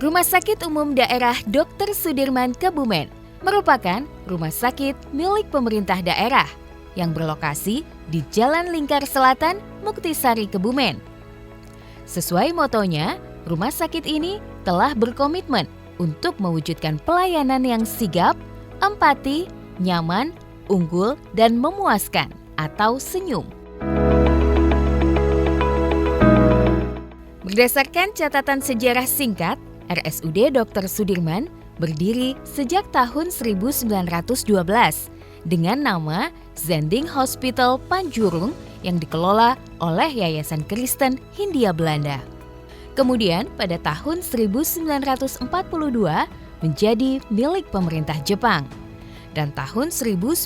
Rumah Sakit Umum Daerah Dr. Sudirman Kebumen merupakan rumah sakit milik pemerintah daerah yang berlokasi di Jalan Lingkar Selatan, Muktisari, Kebumen. Sesuai motonya, rumah sakit ini telah berkomitmen untuk mewujudkan pelayanan yang sigap, empati, nyaman, unggul, dan memuaskan atau senyum. Berdasarkan catatan sejarah singkat, RSUD Dr. Sudirman berdiri sejak tahun 1912 dengan nama Zending Hospital Panjurung yang dikelola oleh Yayasan Kristen Hindia Belanda. Kemudian pada tahun 1942 menjadi milik pemerintah Jepang dan tahun 1945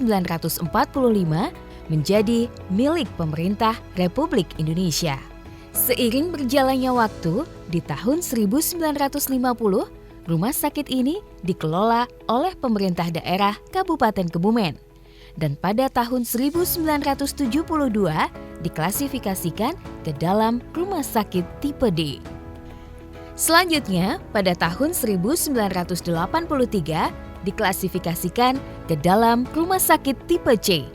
menjadi milik pemerintah Republik Indonesia. Seiring berjalannya waktu, di tahun 1950, rumah sakit ini dikelola oleh pemerintah daerah Kabupaten Kebumen. Dan pada tahun 1972 diklasifikasikan ke dalam rumah sakit tipe D. Selanjutnya, pada tahun 1983 diklasifikasikan ke dalam rumah sakit tipe C.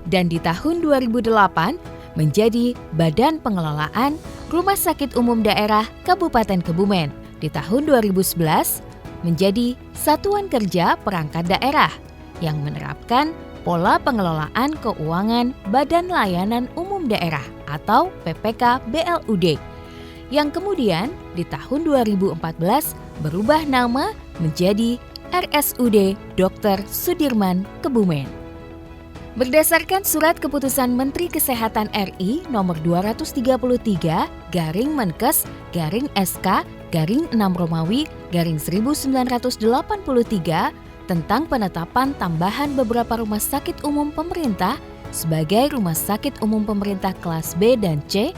Dan di tahun 2008 menjadi Badan Pengelolaan Rumah Sakit Umum Daerah Kabupaten Kebumen. Di tahun 2011 menjadi Satuan Kerja Perangkat Daerah yang menerapkan pola pengelolaan keuangan Badan Layanan Umum Daerah atau PPK BLUD, yang kemudian di tahun 2014 berubah nama menjadi RSUD Dr. Sudirman Kebumen. Berdasarkan Surat Keputusan Menteri Kesehatan RI nomor 233/SK/6 tentang penetapan tambahan beberapa rumah sakit umum pemerintah sebagai rumah sakit umum pemerintah kelas B dan C,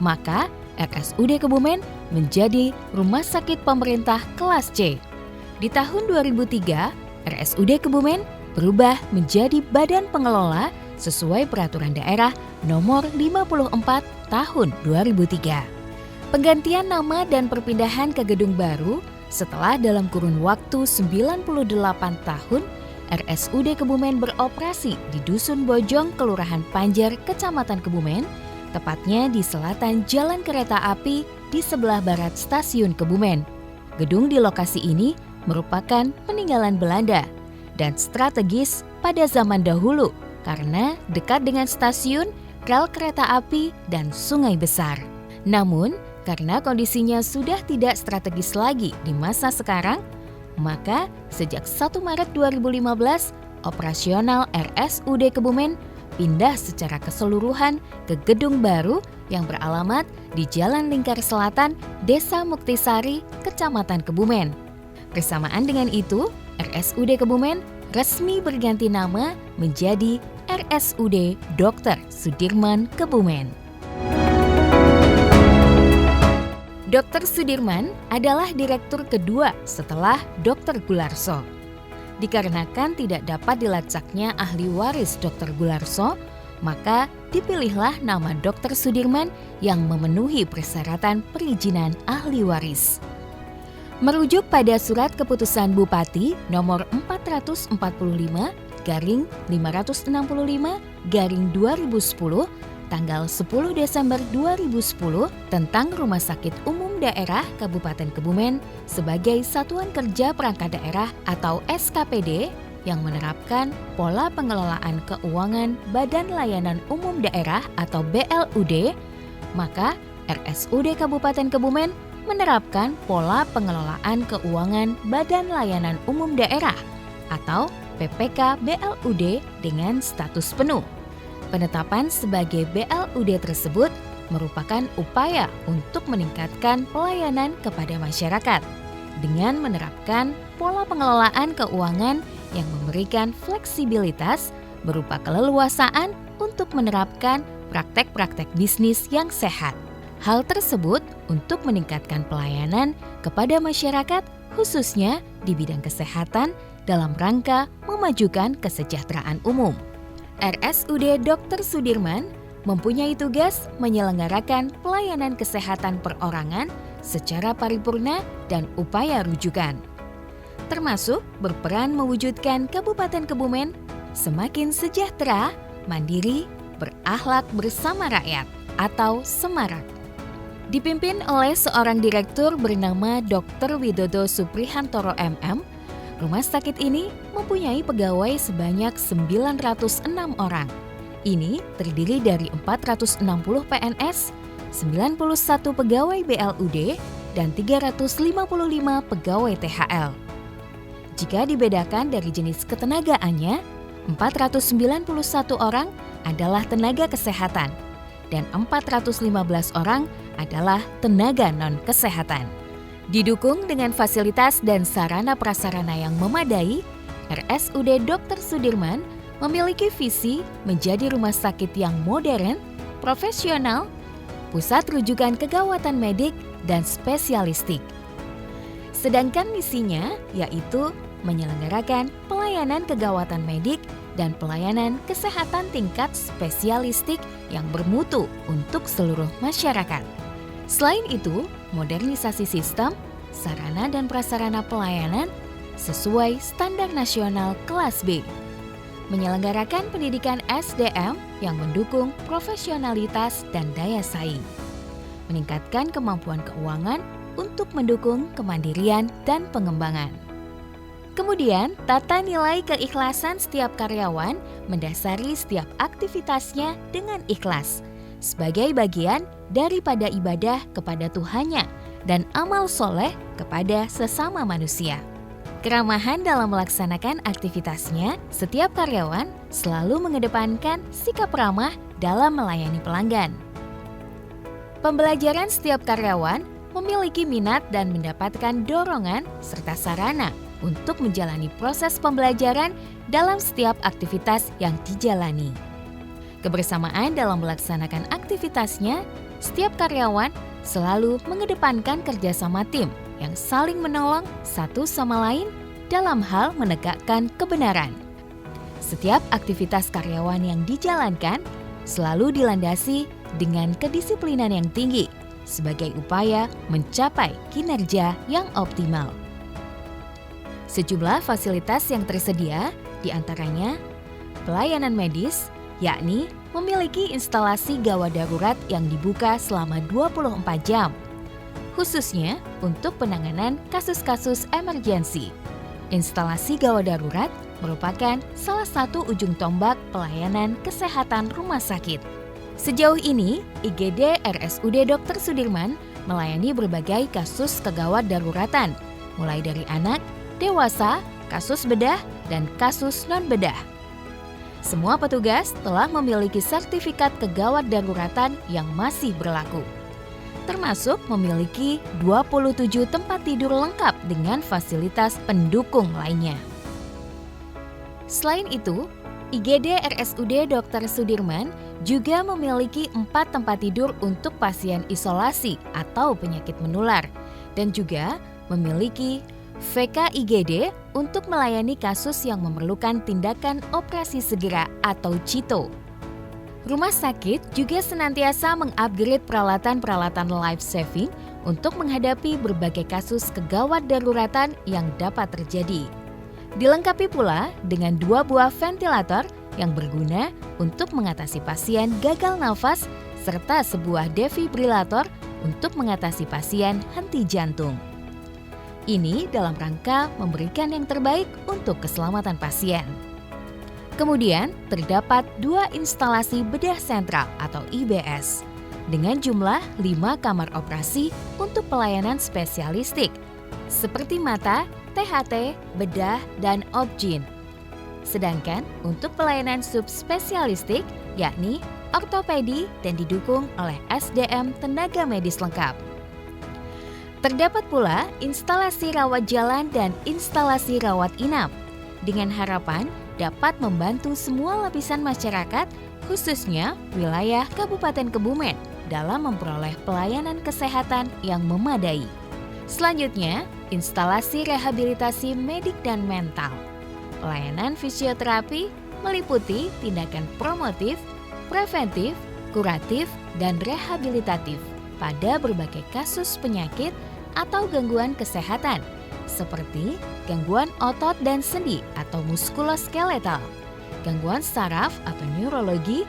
maka RSUD Kebumen menjadi rumah sakit pemerintah kelas C. Di tahun 2003, RSUD Kebumen berubah menjadi Badan Pengelola sesuai Peraturan Daerah Nomor 54 Tahun 2003. Penggantian nama dan perpindahan ke gedung baru setelah dalam kurun waktu 98 tahun, RSUD Kebumen beroperasi di Dusun Bojong, Kelurahan Panjer, Kecamatan Kebumen, tepatnya di selatan Jalan Kereta Api di sebelah barat Stasiun Kebumen. Gedung di lokasi ini merupakan peninggalan Belanda dan strategis pada zaman dahulu karena dekat dengan stasiun, rel kereta api, dan sungai besar. Namun, karena kondisinya sudah tidak strategis lagi di masa sekarang, maka sejak 1 Maret 2015, operasional RSUD Kebumen pindah secara keseluruhan ke gedung baru yang beralamat di Jalan Lingkar Selatan, Desa Muktisari, Kecamatan Kebumen. Bersamaan dengan itu, RSUD Kebumen resmi berganti nama menjadi RSUD Dr. Sudirman Kebumen. Dr. Sudirman adalah direktur kedua setelah Dr. Gularso. Dikarenakan tidak dapat dilacaknya ahli waris Dr. Gularso, maka dipilihlah nama Dr. Sudirman yang memenuhi persyaratan perizinan ahli waris. Merujuk pada Surat Keputusan Bupati nomor 445/565/2010 tanggal 10 Desember 2010 tentang Rumah Sakit Umum Daerah Kabupaten Kebumen sebagai Satuan Kerja Perangkat Daerah atau SKPD yang menerapkan pola pengelolaan keuangan Badan Layanan Umum Daerah atau BLUD, maka RSUD Kabupaten Kebumen menerapkan pola pengelolaan keuangan Badan Layanan Umum Daerah atau PPK BLUD dengan status penuh. Penetapan sebagai BLUD tersebut merupakan upaya untuk meningkatkan pelayanan kepada masyarakat dengan menerapkan pola pengelolaan keuangan yang memberikan fleksibilitas berupa keleluasaan untuk menerapkan praktek-praktek bisnis yang sehat. Hal tersebut untuk meningkatkan pelayanan kepada masyarakat khususnya di bidang kesehatan dalam rangka memajukan kesejahteraan umum. RSUD Dr. Sudirman mempunyai tugas menyelenggarakan pelayanan kesehatan perorangan secara paripurna dan upaya rujukan. Termasuk berperan mewujudkan Kabupaten Kebumen semakin sejahtera, mandiri, berakhlak bersama rakyat atau Semarak. Dipimpin oleh seorang direktur bernama Dr. Widodo Suprihantoro MM, rumah sakit ini mempunyai pegawai sebanyak 906 orang. Ini terdiri dari 460 PNS, 91 pegawai BLUD, dan 355 pegawai THL. Jika dibedakan dari jenis ketenagaannya, 491 orang adalah tenaga kesehatan dan 415 orang adalah tenaga non-kesehatan. Didukung dengan fasilitas dan sarana prasarana yang memadai, RSUD Dr. Sudirman memiliki visi menjadi rumah sakit yang modern, profesional, pusat rujukan kegawatan medik, dan spesialistik. Sedangkan misinya yaitu menyelenggarakan pelayanan kegawatan medik dan pelayanan kesehatan tingkat spesialistik yang bermutu untuk seluruh masyarakat. Selain itu, modernisasi sistem, sarana dan prasarana pelayanan sesuai standar nasional kelas B. Menyelenggarakan pendidikan SDM yang mendukung profesionalitas dan daya saing. Meningkatkan kemampuan keuangan untuk mendukung kemandirian dan pengembangan. Kemudian, tata nilai keikhlasan setiap karyawan mendasari setiap aktivitasnya dengan ikhlas sebagai bagian daripada ibadah kepada Tuhannya dan amal soleh kepada sesama manusia. Keramahan dalam melaksanakan aktivitasnya, setiap karyawan selalu mengedepankan sikap ramah dalam melayani pelanggan. Pembelajaran setiap karyawan memiliki minat dan mendapatkan dorongan serta sarana untuk menjalani proses pembelajaran dalam setiap aktivitas yang dijalani. Kebersamaan dalam melaksanakan aktivitasnya, setiap karyawan selalu mengedepankan kerjasama tim yang saling menolong satu sama lain dalam hal menegakkan kebenaran. Setiap aktivitas karyawan yang dijalankan selalu dilandasi dengan kedisiplinan yang tinggi sebagai upaya mencapai kinerja yang optimal. Sejumlah fasilitas yang tersedia, diantaranya pelayanan medis, yakni memiliki instalasi gawat darurat yang dibuka selama 24 jam, khususnya untuk penanganan kasus-kasus emergensi. Instalasi gawat darurat merupakan salah satu ujung tombak pelayanan kesehatan rumah sakit. Sejauh ini, IGD RSUD Dr. Sudirman melayani berbagai kasus kegawat daruratan, mulai dari anak, dewasa, kasus bedah, dan kasus non-bedah. Semua petugas telah memiliki sertifikat kegawat daruratan yang masih berlaku, termasuk memiliki 27 tempat tidur lengkap dengan fasilitas pendukung lainnya. Selain itu, IGD RSUD Dr. Sudirman juga memiliki 4 tempat tidur untuk pasien isolasi atau penyakit menular, dan juga memiliki VK-IGD untuk melayani kasus yang memerlukan tindakan operasi segera atau CITO. Rumah sakit juga senantiasa mengupgrade peralatan-peralatan life saving untuk menghadapi berbagai kasus kegawat daruratan yang dapat terjadi. Dilengkapi pula dengan 2 buah ventilator yang berguna untuk mengatasi pasien gagal nafas serta sebuah defibrilator untuk mengatasi pasien henti jantung. Ini dalam rangka memberikan yang terbaik untuk keselamatan pasien. Kemudian terdapat 2 instalasi bedah sentral atau IBS dengan jumlah 5 kamar operasi untuk pelayanan spesialistik seperti mata, THT, bedah, dan objin. Sedangkan untuk pelayanan subspesialistik yakni ortopedi dan didukung oleh SDM tenaga medis lengkap. Terdapat pula instalasi rawat jalan dan instalasi rawat inap dengan harapan dapat membantu semua lapisan masyarakat khususnya wilayah Kabupaten Kebumen dalam memperoleh pelayanan kesehatan yang memadai. Selanjutnya, instalasi rehabilitasi medik dan mental. Pelayanan fisioterapi meliputi tindakan promotif, preventif, kuratif, dan rehabilitatif. pada berbagai kasus penyakit atau gangguan kesehatan, seperti gangguan otot dan sendi atau muskuloskeletal, gangguan saraf atau neurologi,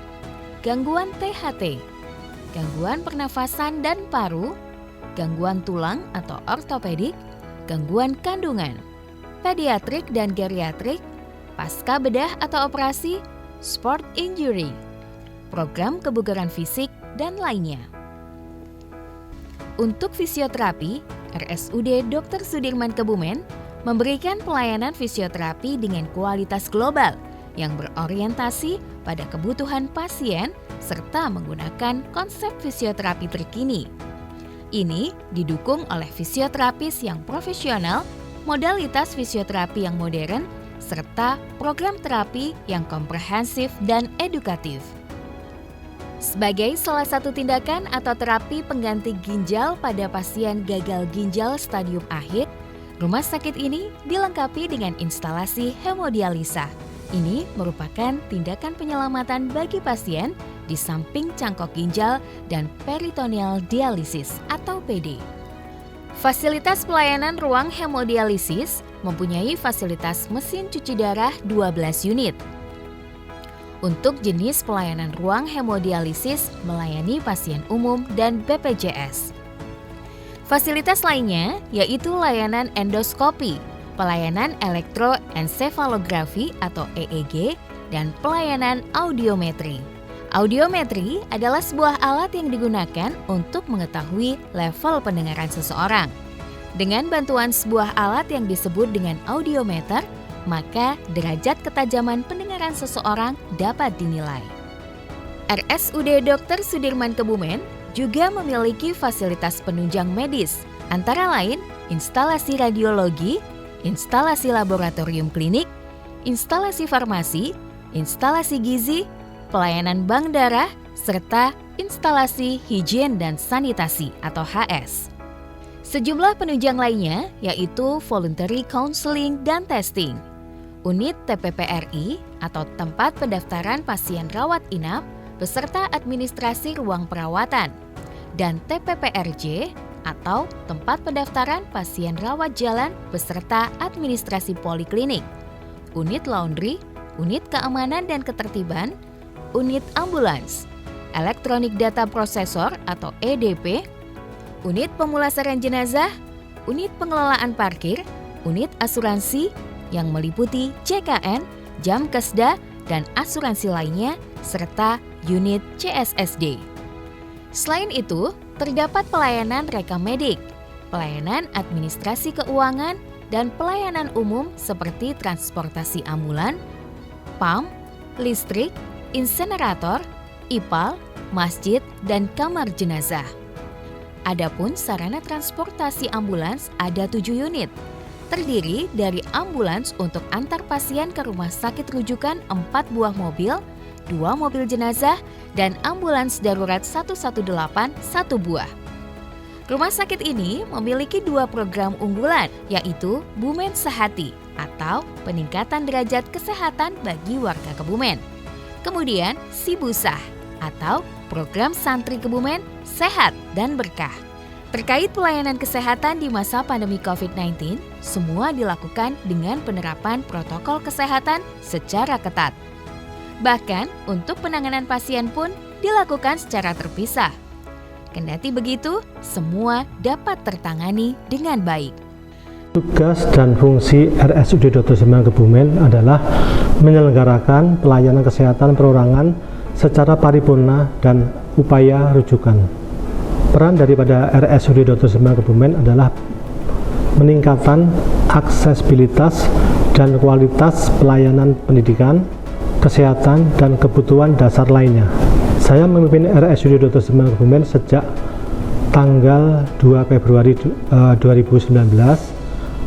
gangguan THT, gangguan pernafasan dan paru, gangguan tulang atau ortopedik, gangguan kandungan, pediatrik dan geriatrik, pasca bedah atau operasi, sport injury, program kebugaran fisik, dan lainnya. Untuk fisioterapi, RSUD Dr. Sudirman Kebumen memberikan pelayanan fisioterapi dengan kualitas global yang berorientasi pada kebutuhan pasien serta menggunakan konsep fisioterapi terkini. Ini didukung oleh fisioterapis yang profesional, modalitas fisioterapi yang modern, serta program terapi yang komprehensif dan edukatif. Sebagai salah satu tindakan atau terapi pengganti ginjal pada pasien gagal ginjal stadium akhir, rumah sakit ini dilengkapi dengan instalasi hemodialisa. Ini merupakan tindakan penyelamatan bagi pasien di samping cangkok ginjal dan peritoneal dialisis atau PD. Fasilitas pelayanan ruang hemodialisis mempunyai fasilitas mesin cuci darah 12 unit. Untuk jenis pelayanan ruang hemodialisis melayani pasien umum dan BPJS. Fasilitas lainnya yaitu layanan endoskopi, pelayanan elektroensefalografi atau EEG, dan pelayanan audiometri. Audiometri adalah sebuah alat yang digunakan untuk mengetahui level pendengaran seseorang. Dengan bantuan sebuah alat yang disebut dengan audiometer, maka derajat ketajaman pendengaran seseorang dapat dinilai. RSUD Dr. Sudirman Kebumen juga memiliki fasilitas penunjang medis, antara lain instalasi radiologi, instalasi laboratorium klinik, instalasi farmasi, instalasi gizi, pelayanan bank darah, serta instalasi higien dan sanitasi atau HS. Sejumlah penunjang lainnya yaitu voluntary counseling dan testing, unit TPPRI atau tempat pendaftaran pasien rawat inap beserta administrasi ruang perawatan, dan TPPRJ atau tempat pendaftaran pasien rawat jalan beserta administrasi poliklinik, unit laundry, unit keamanan dan ketertiban, unit ambulans, elektronik data prosesor atau EDP, unit pemulasaran jenazah, unit pengelolaan parkir, unit asuransi yang meliputi JKN, Jamkesda, dan asuransi lainnya, serta unit CSSD. Selain itu, terdapat pelayanan rekam medik, pelayanan administrasi keuangan, dan pelayanan umum seperti transportasi ambulan, PAM, listrik, insenerator, IPAL, masjid, dan kamar jenazah. Adapun sarana transportasi ambulans ada 7 unit, terdiri dari ambulans untuk antar pasien ke rumah sakit rujukan 4 buah mobil, 2 mobil jenazah, dan ambulans darurat 118 1 buah. Rumah sakit ini memiliki 2 program unggulan, yaitu Bumen Sehati atau peningkatan derajat kesehatan bagi warga Kebumen. Kemudian Sibusah atau program santri Kebumen Sehat dan Berkah. Terkait pelayanan kesehatan di masa pandemi COVID-19, semua dilakukan dengan penerapan protokol kesehatan secara ketat. Bahkan untuk penanganan pasien pun dilakukan secara terpisah. Kendati begitu, semua dapat tertangani dengan baik. Tugas dan fungsi RSUD Dr. Sudirman Kebumen adalah menyelenggarakan pelayanan kesehatan perorangan secara paripurna dan upaya rujukan. Peran daripada RSUD Dr. Sudirman Kebumen adalah meningkatkan aksesibilitas dan kualitas pelayanan pendidikan, kesehatan, dan kebutuhan dasar lainnya. Saya memimpin RSUD Dr. Sudirman Kebumen sejak tanggal 2 Februari 2019.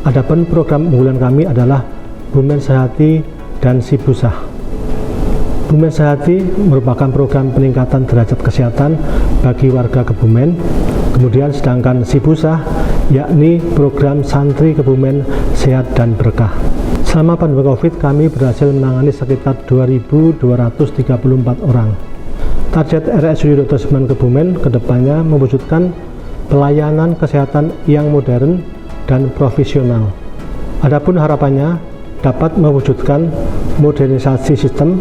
Adapun program unggulan kami adalah Bumen Sehati dan Sibusah. Bumen Sehati merupakan program peningkatan derajat kesehatan bagi warga Kebumen. Kemudian sedangkan Sibusah yakni program santri Kebumen Sehat dan Berkah. Selama pandemi COVID kami berhasil menangani sekitar 2.234 orang. Target RSUD Dr. Sudirman Kebumen kedepannya mewujudkan pelayanan kesehatan yang modern dan profesional. Adapun harapannya dapat mewujudkan modernisasi sistem,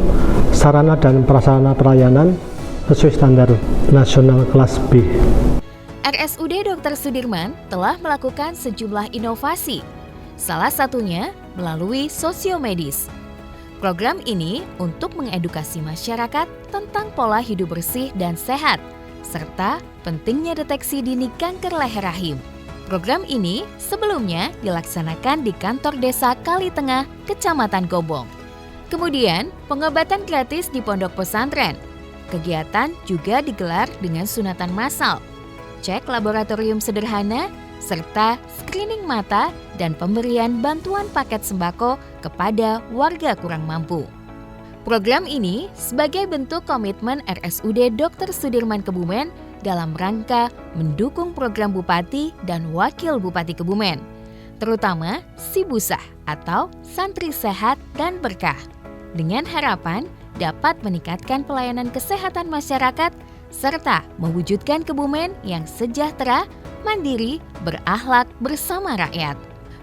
sarana dan prasarana pelayanan sesuai standar nasional kelas B. RSUD Dr. Sudirman telah melakukan sejumlah inovasi, salah satunya melalui sosiomedis. Program ini untuk mengedukasi masyarakat tentang pola hidup bersih dan sehat, serta pentingnya deteksi dini kanker leher rahim. Program ini sebelumnya dilaksanakan di kantor desa Kalitengah, Kecamatan Gobong. Kemudian, pengobatan gratis di pondok pesantren. Kegiatan juga digelar dengan sunatan massal, cek laboratorium sederhana, serta screening mata dan pemberian bantuan paket sembako kepada warga kurang mampu. Program ini sebagai bentuk komitmen RSUD Dr. Sudirman Kebumen dalam rangka mendukung program Bupati dan Wakil Bupati Kebumen, terutama Sibusah atau Santri Sehat dan Berkah, dengan harapan dapat meningkatkan pelayanan kesehatan masyarakat serta mewujudkan Kebumen yang sejahtera, mandiri, berakhlak bersama rakyat.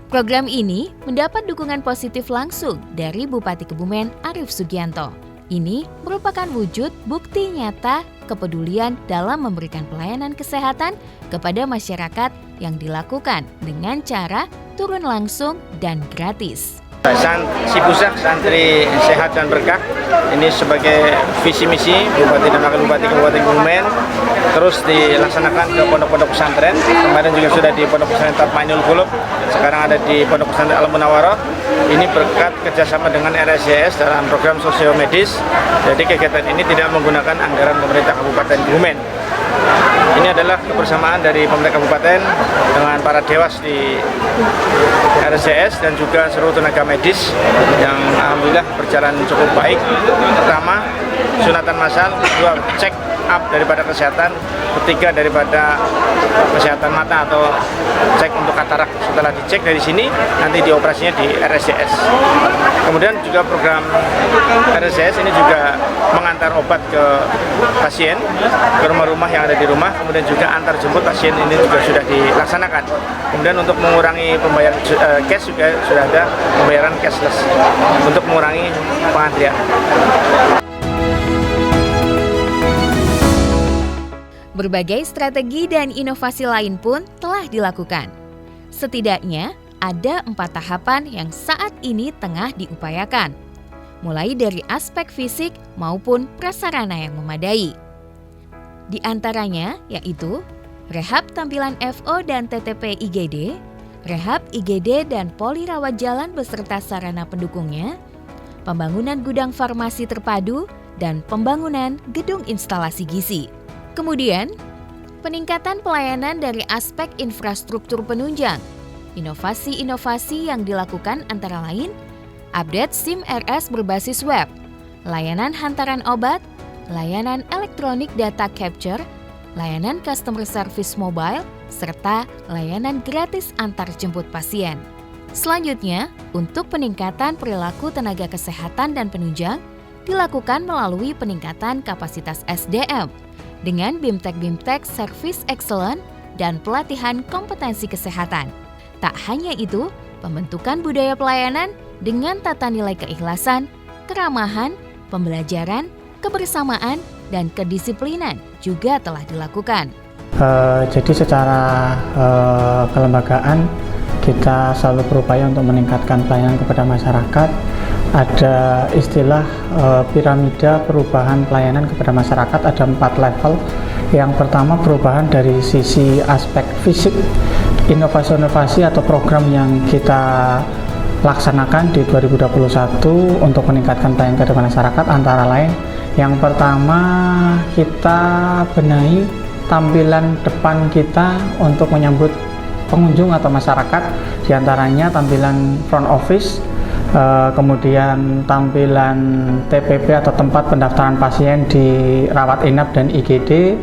Program ini mendapat dukungan positif langsung dari Bupati Kebumen Arief Sugianto. Ini merupakan wujud bukti nyata kepedulian dalam memberikan pelayanan kesehatan kepada masyarakat yang dilakukan dengan cara turun langsung dan gratis. Sibusah, Santri Sehat dan Berkah, ini sebagai visi misi Bupati dan Wakil Bupati Kabupaten Kebumen terus dilaksanakan ke pondok-pondok pesantren. Kemarin juga sudah di pondok pesantren Tatmainul Qulub, sekarang ada di pondok pesantren Al Munawwarah. Ini berkat kerjasama dengan RSJS dalam program sosiomedis. Jadi kegiatan ini tidak menggunakan anggaran pemerintah Kabupaten Kebumen. Ini adalah kebersamaan dari pemerintah kabupaten dengan para dewas di RSJS dan juga seluruh tenaga medis yang alhamdulillah berjalan cukup baik. Pertama, sunatan massal, kedua cek up daripada kesehatan, ketiga daripada kesehatan mata atau cek untuk katarak. Setelah dicek dari sini, nanti dioperasinya di RSJS. Kemudian juga program RSJS ini juga mengantar obat ke pasien, ke rumah-rumah yang ada di rumah, kemudian juga antar jemput pasien ini juga sudah dilaksanakan. Kemudian untuk mengurangi pembayaran cash juga sudah ada pembayaran cashless untuk mengurangi pengantrian. Berbagai strategi dan inovasi lain pun telah dilakukan. Setidaknya ada 4 tahapan yang saat ini tengah diupayakan, mulai dari aspek fisik maupun prasarana yang memadai. Di antaranya yaitu rehab tampilan FO dan TTP IGD, rehab IGD dan poli rawat jalan beserta sarana pendukungnya, pembangunan gudang farmasi terpadu, dan pembangunan gedung instalasi gizi. Kemudian, peningkatan pelayanan dari aspek infrastruktur penunjang. Inovasi-inovasi yang dilakukan antara lain update SIM RS berbasis web, layanan hantaran obat, layanan elektronik data capture, layanan customer service mobile, serta layanan gratis antar jemput pasien. Selanjutnya, untuk peningkatan perilaku tenaga kesehatan dan penunjang, dilakukan melalui peningkatan kapasitas SDM dengan BIMTEK Service Excellent dan pelatihan kompetensi kesehatan. Tak hanya itu, pembentukan budaya pelayanan dengan tata nilai keikhlasan, keramahan, pembelajaran, kebersamaan, dan kedisiplinan juga telah dilakukan. Jadi secara kelembagaan kita selalu berupaya untuk meningkatkan pelayanan kepada masyarakat. Ada istilah piramida perubahan pelayanan kepada masyarakat, ada 4 level. Yang pertama perubahan dari sisi aspek fisik, inovasi-inovasi atau program yang kita laksanakan di 2021 untuk meningkatkan pelayanan kepada masyarakat antara lain yang pertama kita benahi tampilan depan kita untuk menyambut pengunjung atau masyarakat, diantaranya tampilan front office, kemudian tampilan TPP atau tempat pendaftaran pasien di rawat inap dan IGD.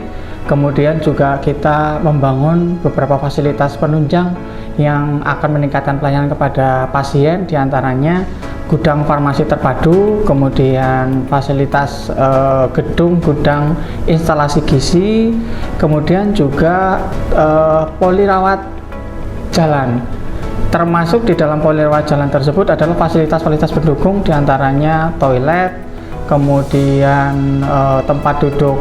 Kemudian juga kita membangun beberapa fasilitas penunjang yang akan meningkatkan pelayanan kepada pasien, diantaranya gudang farmasi terpadu, kemudian fasilitas gedung, gudang instalasi gizi, kemudian juga polirawat jalan. Termasuk di dalam polirawat jalan tersebut adalah fasilitas-fasilitas pendukung, diantaranya toilet, kemudian tempat duduk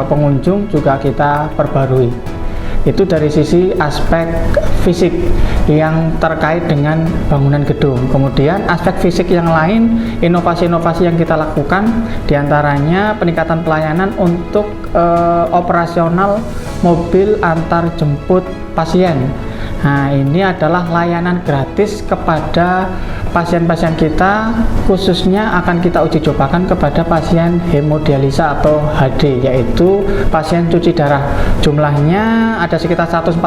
pengunjung juga kita perbarui. Itu dari sisi aspek fisik yang terkait dengan bangunan gedung. Kemudian aspek fisik yang lain, inovasi-inovasi yang kita lakukan, diantaranya peningkatan pelayanan untuk operasional mobil antar jemput pasien. Nah, ini adalah layanan gratis kepada pasien-pasien kita, khususnya akan kita uji cobakan kepada pasien hemodialisa atau HD, yaitu pasien cuci darah. Jumlahnya ada sekitar 149,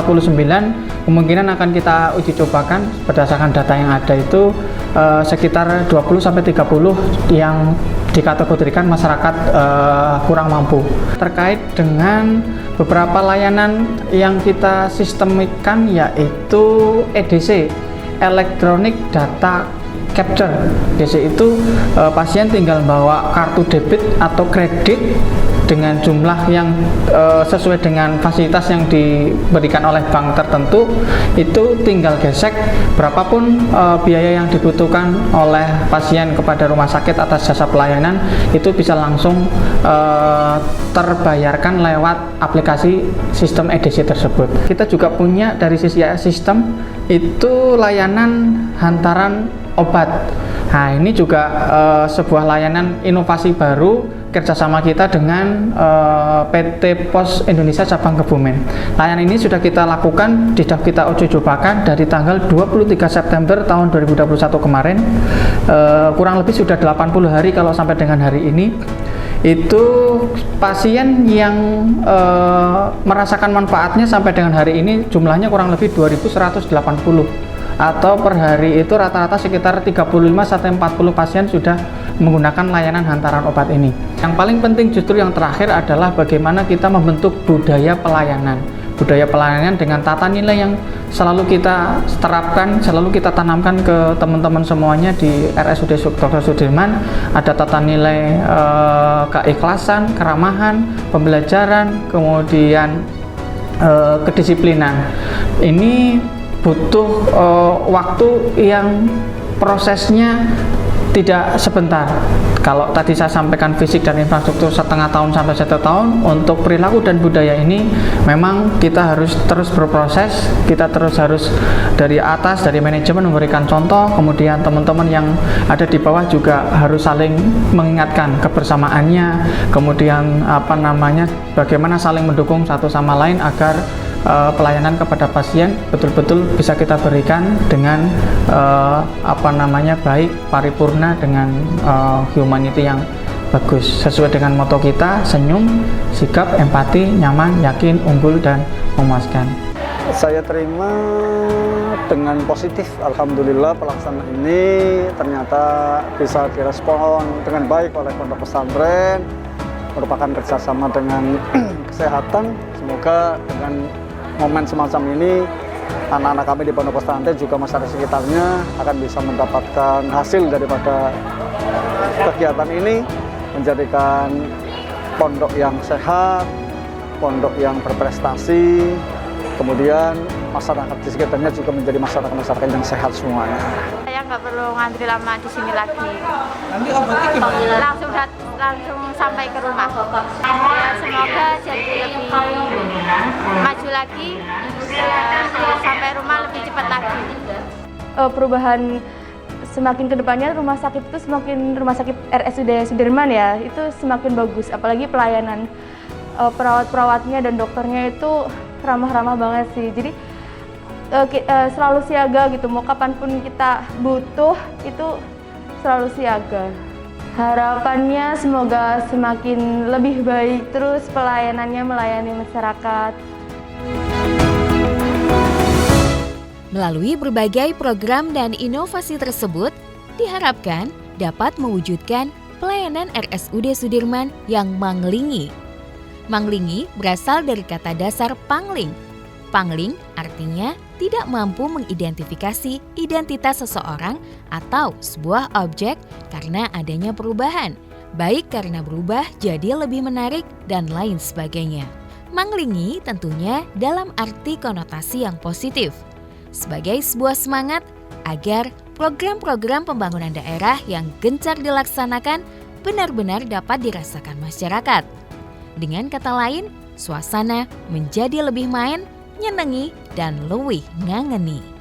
kemungkinan akan kita uji cobakan berdasarkan data yang ada itu sekitar 20-30 yang dikategorikan masyarakat kurang mampu. Terkait dengan beberapa layanan yang kita sistemikkan yaitu EDC, Electronic Data Capture. EDC itu pasien tinggal bawa kartu debit atau kredit dengan jumlah yang sesuai dengan fasilitas yang diberikan oleh bank tertentu, itu tinggal gesek berapapun biaya yang dibutuhkan oleh pasien kepada rumah sakit atas jasa pelayanan, itu bisa langsung terbayarkan lewat aplikasi sistem EDC tersebut. Kita juga punya dari sisi sistem itu layanan hantaran obat. Nah, ini juga sebuah layanan inovasi baru kerjasama kita dengan PT Pos Indonesia cabang Kebumen. Layanan ini sudah kita lakukan, sudah kita uji cobakan dari tanggal 23 September tahun 2021 kemarin. Kurang lebih sudah 80 hari kalau sampai dengan hari ini. Itu pasien yang merasakan manfaatnya sampai dengan hari ini jumlahnya kurang lebih 2180, atau per hari itu rata-rata sekitar 35-40 pasien sudah menggunakan layanan hantaran obat ini. Yang paling penting justru yang terakhir adalah bagaimana kita membentuk budaya pelayanan. Budaya pelayanan dengan tata nilai yang selalu kita terapkan, selalu kita tanamkan ke teman-teman semuanya di RSUD Dr. Sudirman. Ada tata nilai keikhlasan, keramahan, pembelajaran, kemudian kedisiplinan. Ini butuh waktu yang prosesnya tidak sebentar. Kalau tadi saya sampaikan fisik dan infrastruktur setengah tahun sampai 1 tahun, untuk perilaku dan budaya ini memang kita harus terus berproses, kita terus harus dari atas, dari manajemen memberikan contoh, kemudian teman-teman yang ada di bawah juga harus saling mengingatkan kebersamaannya, kemudian bagaimana saling mendukung satu sama lain agar pelayanan kepada pasien betul-betul bisa kita berikan dengan baik, paripurna, dengan humanity yang bagus, sesuai dengan moto kita, senyum, sikap, empati, nyaman, yakin, unggul, dan memuaskan. Saya terima dengan positif, alhamdulillah pelaksanaan ini ternyata bisa direspon dengan baik oleh pondok pesantren, merupakan kerjasama dengan kesehatan. Semoga dengan momen semacam ini anak-anak kami di pondok pesantren juga masyarakat sekitarnya akan bisa mendapatkan hasil daripada kegiatan ini, menjadikan pondok yang sehat, pondok yang berprestasi, kemudian masyarakat di sekitarnya juga menjadi masyarakat yang sehat semuanya. Saya nggak perlu ngantri lama di sini lagi. Nanti obatnya gimana? Langsung sampai ke rumah. Ya, semoga jadi lebih maju lagi, sampai rumah lebih cepat lagi. Perubahan semakin kedepannya rumah sakit RSUD Sudirman ya, itu semakin bagus, apalagi pelayanan perawat-perawatnya dan dokternya itu ramah-ramah banget sih. Jadi selalu siaga gitu, mau kapanpun kita butuh itu selalu siaga. Harapannya semoga semakin lebih baik terus pelayanannya, melayani masyarakat. Melalui berbagai program dan inovasi tersebut, diharapkan dapat mewujudkan pelayanan RSUD Sudirman yang manglingi. Manglingi berasal dari kata dasar pangling. Pangling artinya tidak mampu mengidentifikasi identitas seseorang atau sebuah objek karena adanya perubahan, baik karena berubah jadi lebih menarik dan lain sebagainya. Manglingi tentunya dalam arti konotasi yang positif, sebagai sebuah semangat agar program-program pembangunan daerah yang gencar dilaksanakan benar-benar dapat dirasakan masyarakat. Dengan kata lain, suasana menjadi lebih main, nyenengi, dan luwih ngangeni.